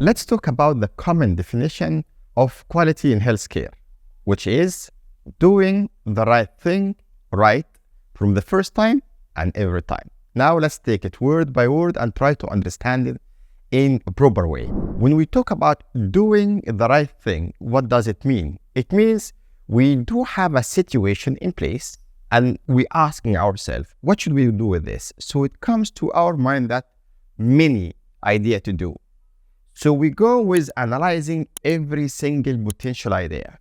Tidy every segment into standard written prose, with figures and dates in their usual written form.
Let's talk about the common definition of quality in healthcare, which is doing the right thing right from the first time and every time. Now let's take it word by word and try to understand it in a proper way. When we talk about doing the right thing, what does it mean? It means we do have a situation in place and we're asking ourselves, what should we do with this? So it comes to our mind that many ideas to do. So we go with analyzing every single potential idea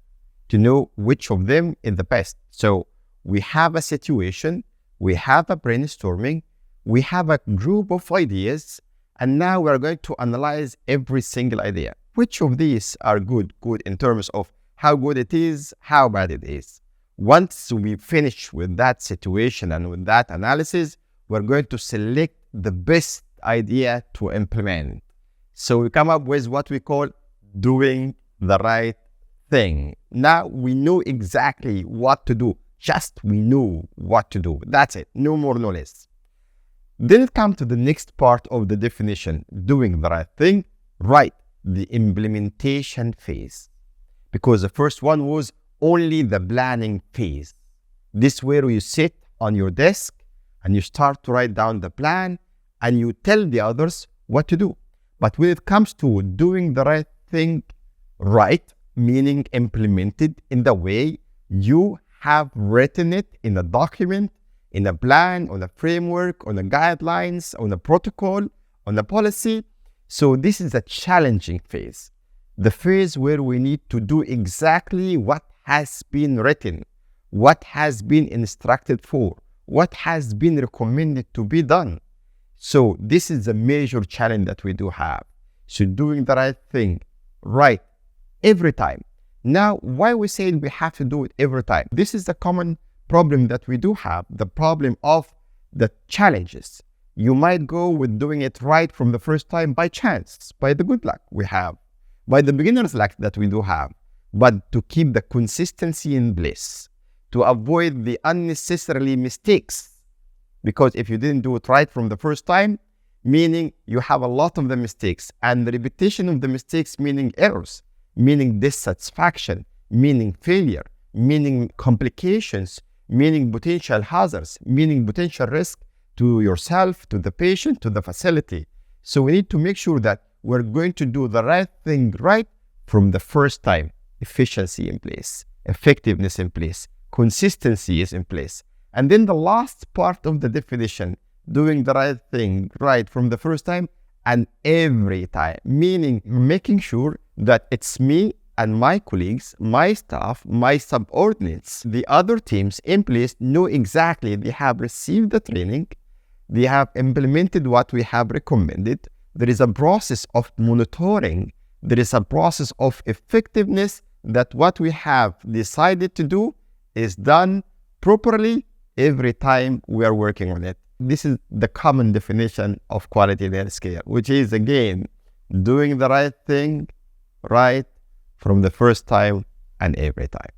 to know which of them is the best. So we have a situation, we have a brainstorming, we have a group of ideas, and now we're going to analyze every single idea. Which of these are good in terms of how good it is, how bad it is. Once we finish with that situation and with that analysis, we're going to select the best idea to implement. So we come up with what we call doing the right thing. Now we know exactly what to do. Just we know what to do. That's it. No more, no less. Then it comes to the next part of the definition, doing the right thing, right, the implementation phase. Because the first one was only the planning phase. This is where you sit on your desk and you start to write down the plan and you tell the others what to do. But when it comes to doing the right thing right, meaning implemented in the way you have written it in a document, in a plan, on a framework, on the guidelines, on a protocol, on a policy. So this is a challenging phase. The phase where we need to do exactly what has been written, what has been instructed for, what has been recommended to be done. So this is a major challenge that we do have. So doing the right thing right every time. Now, why we say we have to do it every time? This is the common problem that we do have, the problem of the challenges. You might go with doing it right from the first time by chance, by the good luck we have, by the beginner's luck that we do have, but to keep the consistency in place, to avoid the unnecessarily mistakes. Because if you didn't do it right from the first time, meaning you have a lot of the mistakes, and the repetition of the mistakes meaning errors, meaning dissatisfaction, meaning failure, meaning complications, meaning potential hazards, meaning potential risk to yourself, to the patient, to the facility. So we need to make sure that we're going to do the right thing right from the first time. Efficiency in place, effectiveness in place, consistency is in place. And then the last part of the definition, doing the right thing right from the first time and every time, meaning making sure that it's me and my colleagues, my staff, my subordinates, the other teams in place know exactly they have received the training, they have implemented what we have recommended. There is a process of monitoring, there is a process of effectiveness that what we have decided to do is done properly every time we are working on it. This is the common definition of quality in healthcare, which is, again, doing the right thing right from the first time and every time.